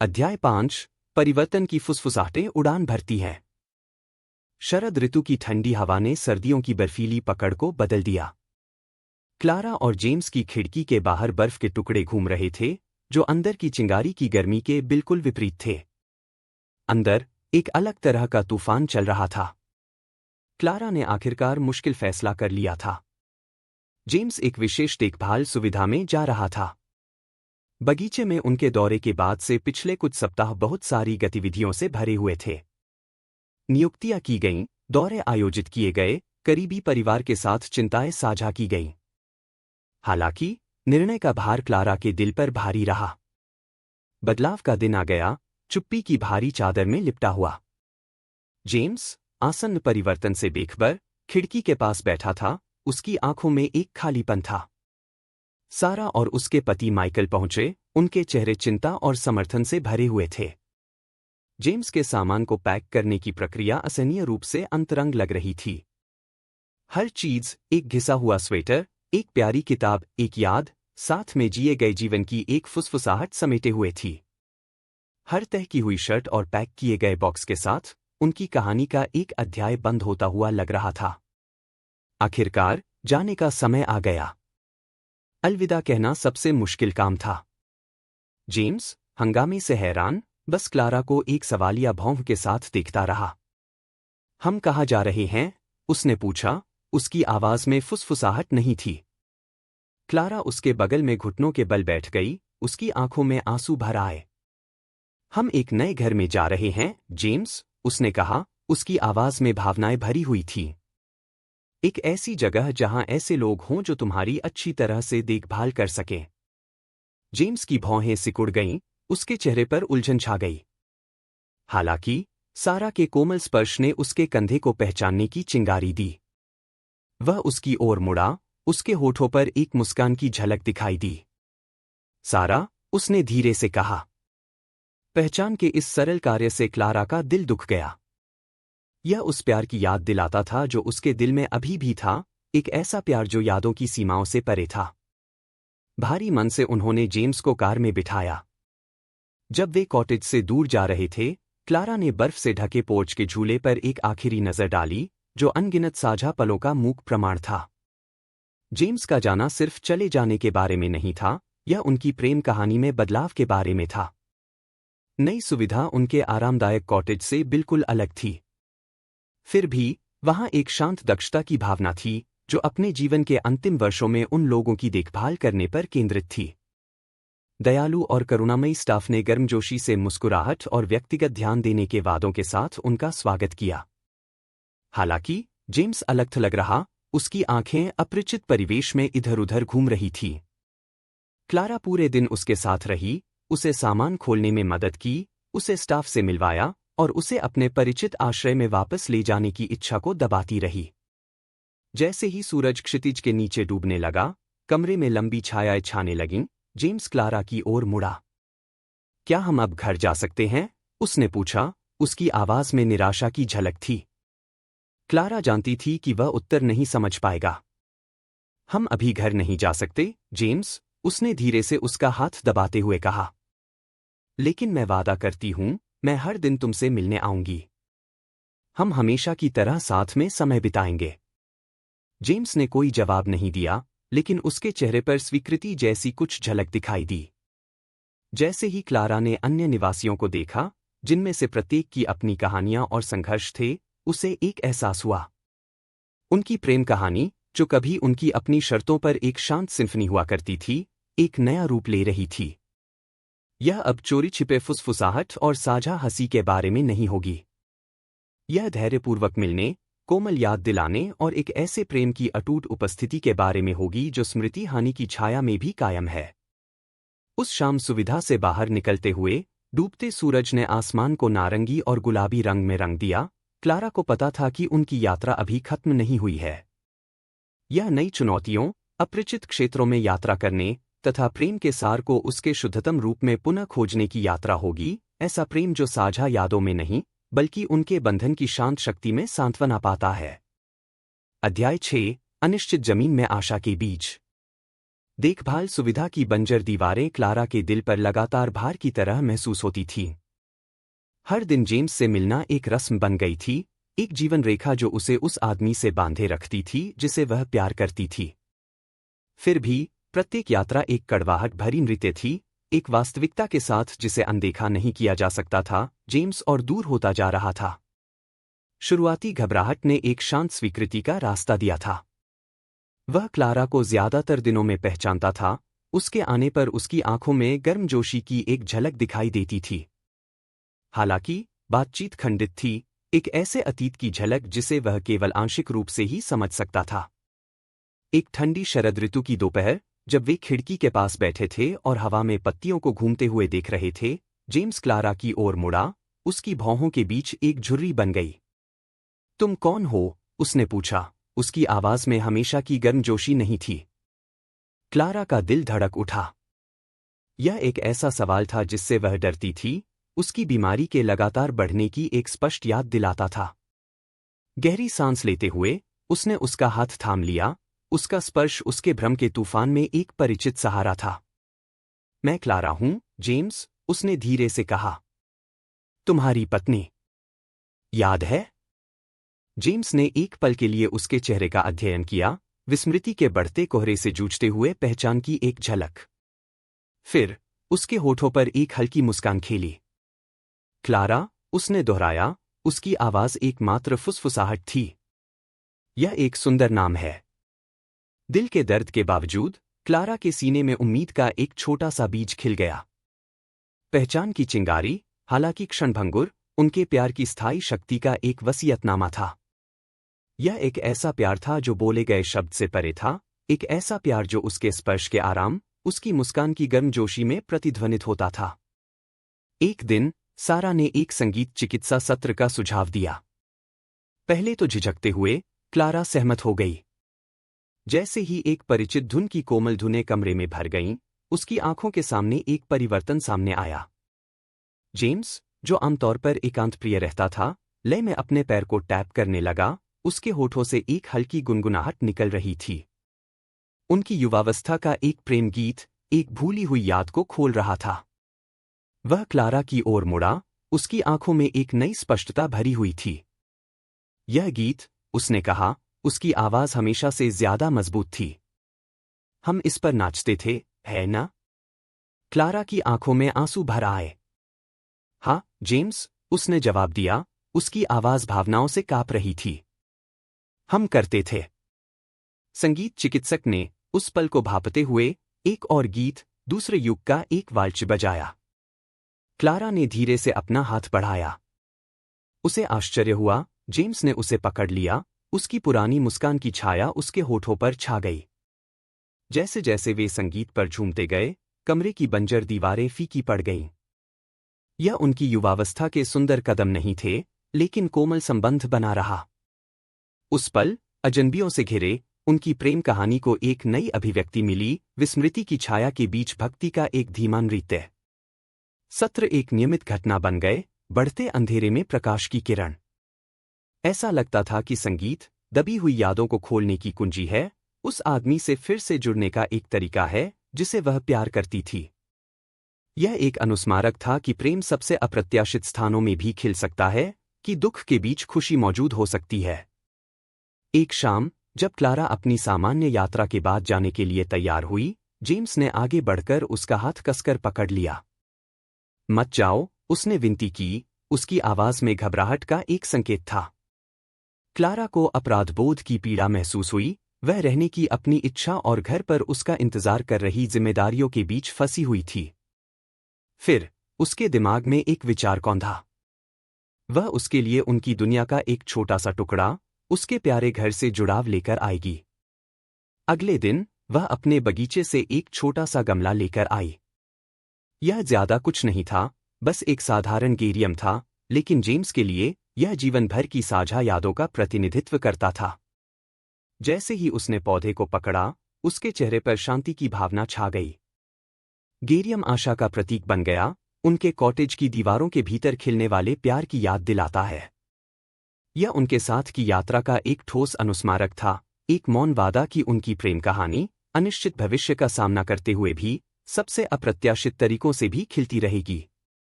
अध्याय 5 परिवर्तन की फुसफुसाहटें उड़ान भरती हैं। शरद ऋतु की ठंडी हवा ने सर्दियों की बर्फीली पकड़ को बदल दिया। क्लारा और जेम्स की खिड़की के बाहर बर्फ के टुकड़े घूम रहे थे, जो अंदर की चिंगारी की गर्मी के बिल्कुल विपरीत थे। अंदर एक अलग तरह का तूफान चल रहा था। क्लारा ने आखिरकार मुश्किल फैसला कर लिया था। जेम्स एक विशेष देखभाल सुविधा में जा रहा था। बगीचे में उनके दौरे के बाद से पिछले कुछ सप्ताह बहुत सारी गतिविधियों से भरे हुए थे। नियुक्तियां की गईं, दौरे आयोजित किए गए, करीबी परिवार के साथ चिंताएं साझा की गईं। हालांकि निर्णय का भार क्लारा के दिल पर भारी रहा। बदलाव का दिन आ गया, चुप्पी की भारी चादर में लिपटा हुआ। जेम्स आसन्न परिवर्तन से बेखबर खिड़की के पास बैठा था, उसकी आंखों में एक खालीपन था। सारा और उसके पति माइकल पहुंचे, उनके चेहरे चिंता और समर्थन से भरे हुए थे। जेम्स के सामान को पैक करने की प्रक्रिया असहनीय रूप से अंतरंग लग रही थी। हर चीज, एक घिसा हुआ स्वेटर, एक प्यारी किताब, एक याद, साथ में जिए गए जीवन की एक फुसफुसाहट समेटे हुए थी। हर तह की हुई शर्ट और पैक किए गए बॉक्स के साथ उनकी कहानी का एक अध्याय बंद होता हुआ लग रहा था। आखिरकार जाने का समय आ गया। अलविदा कहना सबसे मुश्किल काम था। जेम्स हंगामे से हैरान बस क्लारा को एक सवालिया भौं के साथ देखता रहा। हम कहाँ जा रहे हैं? उसने पूछा, उसकी आवाज में फुसफुसाहट नहीं थी। क्लारा उसके बगल में घुटनों के बल बैठ गई, उसकी आंखों में आंसू भर आए। हम एक नए घर में जा रहे हैं, जेम्स, उसने कहा, उसकी आवाज में भावनाएं भरी हुई थीं। एक ऐसी जगह जहां ऐसे लोग हों जो तुम्हारी अच्छी तरह से देखभाल कर सकें। जेम्स की भौहें सिकुड़ गईं, उसके चेहरे पर उलझन छा गई। हालांकि सारा के कोमल स्पर्श ने उसके कंधे को पहचानने की चिंगारी दी। वह उसकी ओर मुड़ा, उसके होठों पर एक मुस्कान की झलक दिखाई दी। सारा, उसने धीरे से कहा। पहचान के इस सरल कार्य से क्लारा का दिल दुख गया। यह उस प्यार की याद दिलाता था जो उसके दिल में अभी भी था, एक ऐसा प्यार जो यादों की सीमाओं से परे था। भारी मन से उन्होंने जेम्स को कार में बिठाया। जब वे कॉटेज से दूर जा रहे थे, क्लारा ने बर्फ से ढके पोर्च के झूले पर एक आखिरी नजर डाली, जो अनगिनत साझा पलों का मूक प्रमाण था। जेम्स का जाना सिर्फ चले जाने के बारे में नहीं था, यह उनकी प्रेम कहानी में बदलाव के बारे में था। नई सुविधा उनके आरामदायक कॉटेज से बिल्कुल अलग थी। फिर भी वहां एक शांत दक्षता की भावना थी, जो अपने जीवन के अंतिम वर्षों में उन लोगों की देखभाल करने पर केंद्रित थी। दयालु और करुणामयी स्टाफ ने गर्मजोशी से मुस्कुराहट और व्यक्तिगत ध्यान देने के वादों के साथ उनका स्वागत किया। हालांकि जेम्स अलग थलग रहा, उसकी आंखें अपरिचित परिवेश में इधर-उधर घूम रही थीं। क्लारा पूरे दिन उसके साथ रही, उसे सामान खोलने में मदद की, उसे स्टाफ से मिलवाया और उसे अपने परिचित आश्रय में वापस ले जाने की इच्छा को दबाती रही। जैसे ही सूरज क्षितिज के नीचे डूबने लगा, कमरे में लंबी छायाएं छाने लगीं, जेम्स क्लारा की ओर मुड़ा। क्या हम अब घर जा सकते हैं? उसने पूछा, उसकी आवाज में निराशा की झलक थी। क्लारा जानती थी कि वह उत्तर नहीं समझ पाएगा। हम अभी घर नहीं जा सकते, जेम्स, उसने धीरे से उसका हाथ दबाते हुए कहा। लेकिन मैं वादा करती हूं, मैं हर दिन तुमसे मिलने आऊंगी। हम हमेशा की तरह साथ में समय बिताएंगे। जेम्स ने कोई जवाब नहीं दिया, लेकिन उसके चेहरे पर स्वीकृति जैसी कुछ झलक दिखाई दी। जैसे ही क्लारा ने अन्य निवासियों को देखा, जिनमें से प्रत्येक की अपनी कहानियां और संघर्ष थे, उसे एक एहसास हुआ। उनकी प्रेम कहानी, जो कभी उनकी अपनी शर्तों पर एक शांत सिम्फनी हुआ करती थी, एक नया रूप ले रही थी। यह अब चोरी छिपे फुसफुसाहट और साझा हंसी के बारे में नहीं होगी। यह धैर्यपूर्वक मिलने, कोमल याद दिलाने और एक ऐसे प्रेम की अटूट उपस्थिति के बारे में होगी जो स्मृति हानि की छाया में भी कायम है। उस शाम सुविधा से बाहर निकलते हुए, डूबते सूरज ने आसमान को नारंगी और गुलाबी रंग में रंग दिया। क्लारा को पता था कि उनकी यात्रा अभी खत्म नहीं हुई है। यह नई चुनौतियों, अपरिचित क्षेत्रों में यात्रा करने तथा प्रेम के सार को उसके शुद्धतम रूप में पुनः खोजने की यात्रा होगी, ऐसा प्रेम जो साझा यादों में नहीं, बल्कि उनके बंधन की शांत शक्ति में सांत्वना पाता है। अध्याय 6 अनिश्चित जमीन में आशा के बीज। देखभाल सुविधा की बंजर दीवारें क्लारा के दिल पर लगातार भार की तरह महसूस होती थीं। हर दिन जेम्स से मिलना एक रस्म बन गई थी, एक जीवन रेखा जो उसे उस आदमी से बांधे रखती थी जिसे वह प्यार करती थी। फिर भी प्रत्येक यात्रा एक कड़वाहट भरी नृत्य थी, एक वास्तविकता के साथ जिसे अनदेखा नहीं किया जा सकता था। जेम्स और दूर होता जा रहा था। शुरुआती घबराहट ने एक शांत स्वीकृति का रास्ता दिया था। वह क्लारा को ज्यादातर दिनों में पहचानता था, उसके आने पर उसकी आंखों में गर्मजोशी की एक झलक दिखाई देती थी। हालांकि बातचीत खंडित थी, एक ऐसे अतीत की झलक जिसे वह केवल आंशिक रूप से ही समझ सकता था। एक ठंडी शरद ऋतु की दोपहर, जब वे खिड़की के पास बैठे थे और हवा में पत्तियों को घूमते हुए देख रहे थे, जेम्स क्लारा की ओर मुड़ा, उसकी भौहों के बीच एक झुर्री बन गई। तुम कौन हो? उसने पूछा, उसकी आवाज में हमेशा की गर्मजोशी नहीं थी। क्लारा का दिल धड़क उठा। यह एक ऐसा सवाल था जिससे वह डरती थी, उसकी बीमारी के लगातार बढ़ने की एक स्पष्ट याद दिलाता था। गहरी सांस लेते हुए उसने उसका हाथ थाम लिया, उसका स्पर्श उसके भ्रम के तूफान में एक परिचित सहारा था। मैं क्लारा हूं, जेम्स, उसने धीरे से कहा। तुम्हारी पत्नी। याद है? जेम्स ने एक पल के लिए उसके चेहरे का अध्ययन किया, विस्मृति के बढ़ते कोहरे से जूझते हुए पहचान की एक झलक। फिर उसके होठों पर एक हल्की मुस्कान खेली। क्लारा, उसने दोहराया, उसकी आवाज एकमात्र फुसफुसाहट थी। यह एक सुंदर नाम है। दिल के दर्द के बावजूद क्लारा के सीने में उम्मीद का एक छोटा सा बीज खिल गया। पहचान की चिंगारी, हालांकि क्षणभंगुर, उनके प्यार की स्थायी शक्ति का एक वसीयतनामा था। यह एक ऐसा प्यार था जो बोले गए शब्द से परे था, एक ऐसा प्यार जो उसके स्पर्श के आराम, उसकी मुस्कान की गर्मजोशी में प्रतिध्वनित होता था। एक दिन सारा ने एक संगीत चिकित्सा सत्र का सुझाव दिया। पहले तो झिझकते हुए क्लारा सहमत हो गई। जैसे ही एक परिचित धुन की कोमल धुनें कमरे में भर गईं, उसकी आंखों के सामने एक परिवर्तन सामने आया। जेम्स, जो आमतौर पर एकांत प्रिय रहता था, लय में अपने पैर को टैप करने लगा, उसके होठों से एक हल्की गुनगुनाहट निकल रही थी। उनकी युवावस्था का एक प्रेम गीत, एक भूली हुई याद को खोल रहा था। वह क्लारा की ओर मुड़ा, उसकी आंखों में एक नई स्पष्टता भरी हुई थी। यह गीत, उसने कहा, उसकी आवाज हमेशा से ज्यादा मजबूत थी। हम इस पर नाचते थे, है ना? क्लारा की आंखों में आंसू भर आए। हाँ, जेम्स, उसने जवाब दिया, उसकी आवाज भावनाओं से कांप रही थी। हम करते थे। संगीत चिकित्सक ने उस पल को भांपते हुए एक और गीत, दूसरे युग का एक वाल्च बजाया। क्लारा ने धीरे से अपना हाथ बढ़ाया। उसे आश्चर्य हुआ, जेम्स ने उसे पकड़ लिया, उसकी पुरानी मुस्कान की छाया उसके होठों पर छा गई। जैसे जैसे वे संगीत पर झूमते गए, कमरे की बंजर दीवारें फीकी पड़ गईं। यह उनकी युवावस्था के सुंदर कदम नहीं थे, लेकिन कोमल संबंध बना रहा। उस पल, अजनबियों से घिरे, उनकी प्रेम कहानी को एक नई अभिव्यक्ति मिली, विस्मृति की छाया के बीच भक्ति का एक धीमा नृत्य। सत्र एक नियमित घटना बन गए, बढ़ते अंधेरे में प्रकाश की किरण। ऐसा लगता था कि संगीत, दबी हुई यादों को खोलने की कुंजी है, उस आदमी से फिर से जुड़ने का एक तरीका है, जिसे वह प्यार करती थी। यह एक अनुस्मारक था कि प्रेम सबसे अप्रत्याशित स्थानों में भी खिल सकता है, कि दुख के बीच खुशी मौजूद हो सकती है। एक शाम, जब क्लारा अपनी सामान्य यात्रा के बाद जाने के लिए तैयार हुई, जेम्स ने आगे बढ़कर उसका हाथ कसकर पकड़ लिया। मत जाओ, उसने विनती की, उसकी आवाज में घबराहट का एक संकेत था। क्लारा को अपराधबोध की पीड़ा महसूस हुई, वह रहने की अपनी इच्छा और घर पर उसका इंतजार कर रही जिम्मेदारियों के बीच फंसी हुई थी। फिर उसके दिमाग में एक विचार कौंधा। वह उसके लिए उनकी दुनिया का एक छोटा सा टुकड़ा, उसके प्यारे घर से जुड़ाव लेकर आएगी। अगले दिन वह अपने बगीचे से एक छोटा सा गमला लेकर आई। यह ज्यादा कुछ नहीं था, बस एक साधारण गेरियम था, लेकिन जेम्स के लिए यह जीवन भर की साझा यादों का प्रतिनिधित्व करता था। जैसे ही उसने पौधे को पकड़ा, उसके चेहरे पर शांति की भावना छा गई। गेरियम आशा का प्रतीक बन गया, उनके कॉटेज की दीवारों के भीतर खिलने वाले प्यार की याद दिलाता है। यह उनके साथ की यात्रा का एक ठोस अनुस्मारक था, एक मौन वादा कि उनकी प्रेम कहानी, अनिश्चित भविष्य का सामना करते हुए भी सबसे अप्रत्याशित तरीकों से भी खिलती रहेगी।